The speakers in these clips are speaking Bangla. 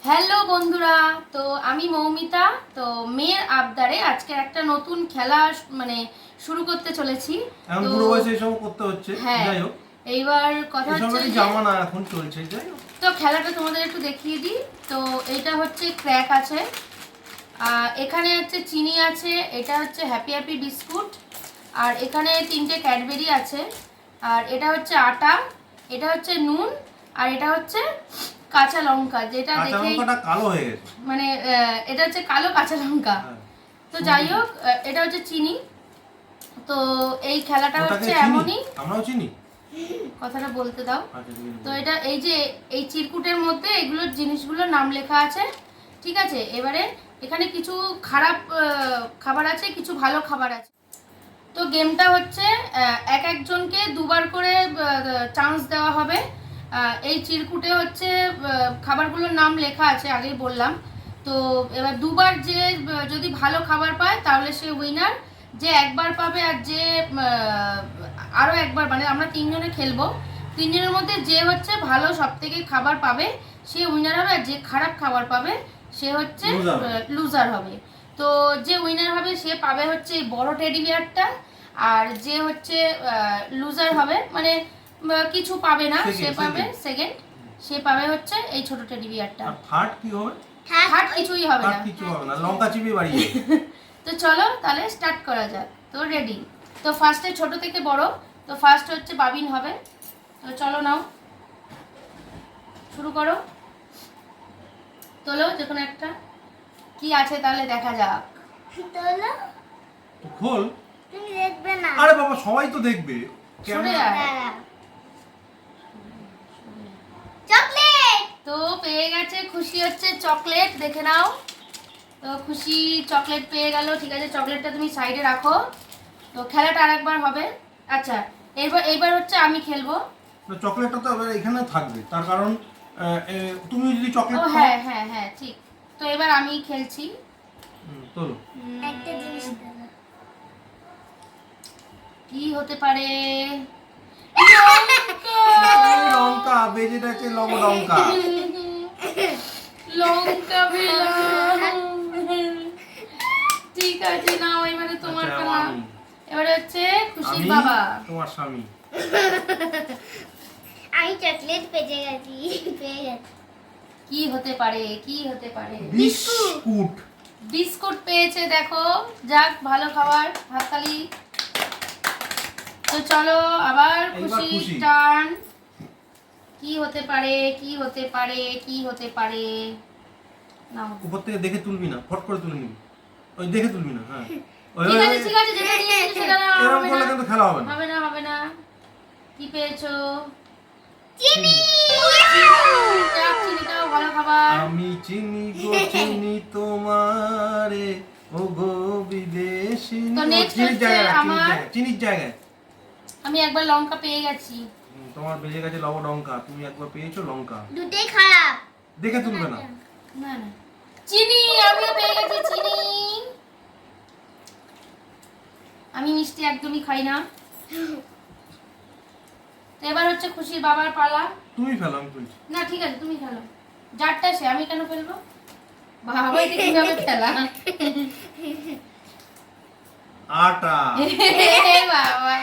হ্যালো বন্ধুরা, তো আমি মৌমিতা। তো মেয়ের আবদারে আজকে একটা নতুন খেলা মানে শুরু করতে চলেছি। এখন তো বুড়ো বয়সে এসব করতে হচ্ছে। হ্যাঁ, যাই হোক, এইবার কথা হচ্ছে এসবেরই যে জামানা এখন চলছে। যাই হোক, তো খেলাটা তোমাদের একটু দেখিয়ে দিই। তো এটা হচ্ছে ক্র্যাক আছে, এখানে হচ্ছে চিনি আছে, এটা হচ্ছে হ্যাপি হ্যাপি বিস্কুট, আর এখানে 3টে ক্যাডবেরি আছে, আর এটা হচ্ছে আটা, এটা হচ্ছে নুন, আর এটা হচ্ছে কাঁচা লঙ্কা, যেটা কাঁচা দেখেই লঙ্কাটা কালো হয়ে গেছে। মানে এটা হচ্ছে কালো কাঁচা লঙ্কা। হ্যাঁ, তো যাই হোক, এটা হচ্ছে চিনি। তো এই খেলাটা ওটাকে হচ্ছে চিনি, এমনই, আমরাও চিনি। কথাটা বলতে দাও। আচ্ছা, ঠিক আছে, তো বলো। এটা এই যে এই চিরকুটের মধ্যে এগুলোর জিনিসগুলোর নাম লেখা আছে, ঠিক আছে। এবারে এখানে কিছু খারাপ খাবার আছে, কিছু ভালো খাবার আছে। তো গেমটা হচ্ছে এক একজনকে দুবার করে চান্স দেওয়া হবে। এই চিরকুটে হচ্ছে খাবারগুলোর নাম লেখা আছে, আগেই বললাম। তো এবার দুবার যে যদি ভালো খাবার পায় তাহলে সে উইনার। যে একবার পাবে আর যে আরও একবার, মানে আমরা 3 জনে খেলবো, 3 জনের মধ্যে যে হচ্ছে ভালো সব থেকে খাবার পাবে সে উইনার হবে, আর যে খারাপ খাবার পাবে সে হচ্ছে লুজার হবে। তো যে উইনার হবে সে পাবে হচ্ছে এই বড় টেডি বিয়ারটা, আর যে হচ্ছে লুজার হবে মানে কিছু পাবে না, সে পাবে সেকেন্ড, সে পাবে হচ্ছে এই ছোট টেডি বিয়ারটা। আর থার্ড কি হবে? থার্ড কিছুই হবে থার্ড না। কিছু হবে না, লঙ্কা চিবিয়ে বাড়িয়ে। তো চলো তাহলে স্টার্ট করা যাক। তো রেডি। তো ফার্স্টে ছোট থেকে বড়, তো ফার্স্ট হচ্ছে বাবিন হবে। তো চলো নাও, শুরু করো, তোলো যে কোনো একটা, কি আছে তাহলে দেখা যাক। তোলো, তো খোল। তুমি দেখবে না। আরে বাবা, সবাই তো দেখবে। সরে ক্যামেরা। আয়। চকলেট। তো পেয়ে গেছে, খুশি হচ্ছে চকলেট, দেখে নাও। তো খুশি চকলেট পেয়ে গেল, ঠিক আছে, চকলেটটা তুমি সাইডে রাখো। তো খেলাটা আরেকবার হবে। আচ্ছা, এইবার হচ্ছে আমি খেলবো। না, চকলেটটা তো এবার এখানেও থাকবে, তার কারণ তুমি যদি চকলেট ও খাও। হ্যাঁ হ্যাঁ হ্যাঁ, ঠিক। তো এবার আমি খেলছি। তোলো। একটা জিনিস দাও। কি হতে পারে? লঙ্কা বেজে যাচ্ছে, লঙ্কা। লঙ্কা পেলাম। ঠিক আছে, নাও এবারে তোমার আচ্ছা, খেলা। আমি। এবারে হচ্ছে খুশির আমি বাবা। তোমার স্বামী। আমি চকলেট পেয়ে গেছি, পেয়ে গেছি। কি হতে পারে, কি হতে পারে? বিস্কুট। বিস্কুট পেয়েছে, দেখো, যাক ভালো খাবার, হাততালি। তো চলো আবার এইবার খুশি খুশি। টার্ন। কি হতে পারে, কি হতে পারে, কি হতে পারে? নাও। উপর থেকে দেখে তুলবি না, ফট করে তুলে নিবি। ওই দেখে তুলবি না, হ্যাঁ। ওই ঠিক ওই আছে ওই- ঠিক আছে, যেটা নিয়েছি সেটা নাও, এরকম হবে করলে না কিন্তু খেলা হবে না। হবে না হবে না। কি পেয়েছো? চিনি। যাক, চিনিটাও ভালো খাবার। আমি চিনি গো চিনি তোমারে, ও গো বিদেশিনী। তো ও, next চিনির হচ্ছে জায়গায়, আমার। চিনির জায়গায়। আমি একবার লঙ্কা পেয়ে গেছি। তোমার বেজে গেছে লঙ্কা, তুমি একবার পেয়েছো লঙ্কা। দুটোই খারাপ। দেখে তুলবে না। না না, চিনি, আমিও পেয়ে গেছি চিনি। আমি মিষ্টি একদমই খাই না। তো এবার হচ্ছে খুশির বাবার পালা। তুমি ফেলো, আমি তুলছি। না ঠিক আছে, তুমি খেলো, যারটা সে, আমি কেন ফেলবো? বাবা, এটা কিভাবে খেলা? আটা। বাবা,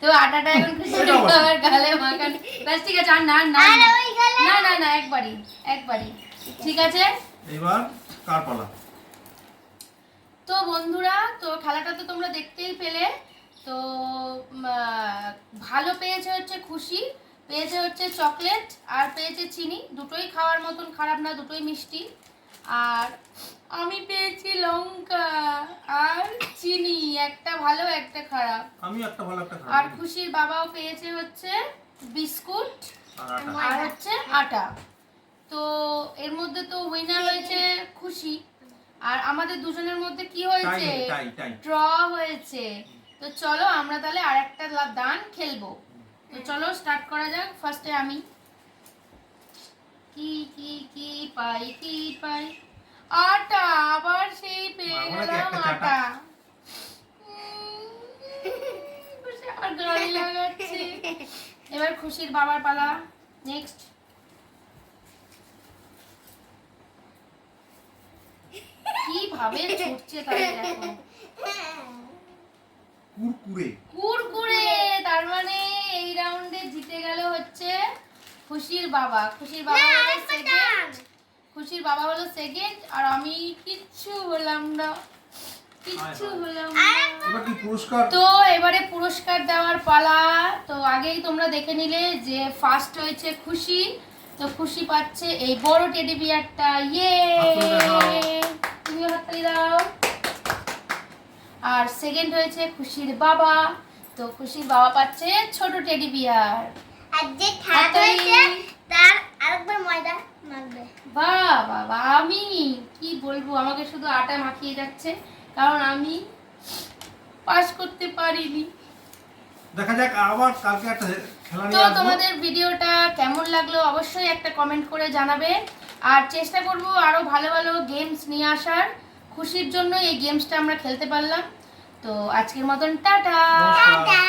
তো আটাটা এখন খুশির বাবার গালে মাখানো। ব্যাস, ঠিক আছে, আর না না আর ওই গেলে না না না, একবারই একবারই, ঠিক আছে। এবার কার পালা? তো বন্ধুরা, তো খেলাটা তো তোমরা দেখতেই পেলে। তো ভালো পেয়েছে হচ্ছে খুশি, পেয়েছে হচ্ছে চকলেট, আর পেয়েছে চিনি, দুটোই খাওয়ার মতন, খারাপ না, দুটোই মিষ্টি। আর আমি পেয়েছি লঙ্কা আর চিনি, একটা ভালো একটা খারাপ। আমি একটা ভালো একটা আর খারাপ। খুশির বাবাও পেয়েছে হচ্ছে বিস্কুট আর আটা। আর হচ্ছে আটা। তো এর মধ্যে তো উইনার হয়েছে খুশি, আর আমাদের দুজনের মধ্যে কি হয়েছে? টাই টাই। ড্র হয়েছে। তো চলো আমরা তাহলে আরেকটা দান খেলবো। তো চলো স্টার্ট করা যাক। ফার্স্টে আমি কি কি কি পাই, কি পাই? আটা, আবার সেই পেয়ে গেলাম আটা। খুশি আমার গায়ে লাগাচ্ছে। এবার খুশির বাবার পালা। নেক্সট। ভাবে ছুটছে তাহলে দেখো। কুরকুরে। কুরকুরে, তার মানে এই রাউন্ডে জিতে গেল হচ্ছে খুশির বাবা। খুশির বাবা না, হলো আরেকটা সেকেন্ড। টান। খুশির বাবা হলো সেকেন্ড আর আমি কিচ্ছু হলাম না, কিচ্ছু হলাম না। এবার কি পুরস্কার? তো এবারে পুরস্কার দেওয়ার পালা। তো আগেই তোমরা দেখে নিলে যে ফার্স্ট হয়েছে খুশি। তো খুশি পাচ্ছে এই বড় টেডি বিয়ারটা। ইয়ে, হাততালি দাও। তুমিও হাততালি দাও। আর সেকেন্ড হয়েছে খুশির বাবা। তো খুশির বাবা পাচ্ছে ছোট টেডি বিয়ার। আর যে থার্ড হাততালি। হয়েছে তার আরেকবার ময়দা মাখবে। বাহ বাবা, আমি কি বলবো, আমাকে শুধু আটা মাখিয়ে যাচ্ছে কারণ আমি পাস করতে পারিনি। দেখা যাক আবার কালকে একটা খেলা তো নিয়ে আসবো। তোমাদের ভিডিওটা কেমন লাগলো অবশ্যই একটা কমেন্ট করে জানাবে। আর চেষ্টা করব আরো ভালো ভালো গেমস নিয়ে আসার। খুশির জন্য এই গেমসটা আমরা খেলতে পারলাম। তো আজকের মতন টাটা। নমস্কার। টাটা।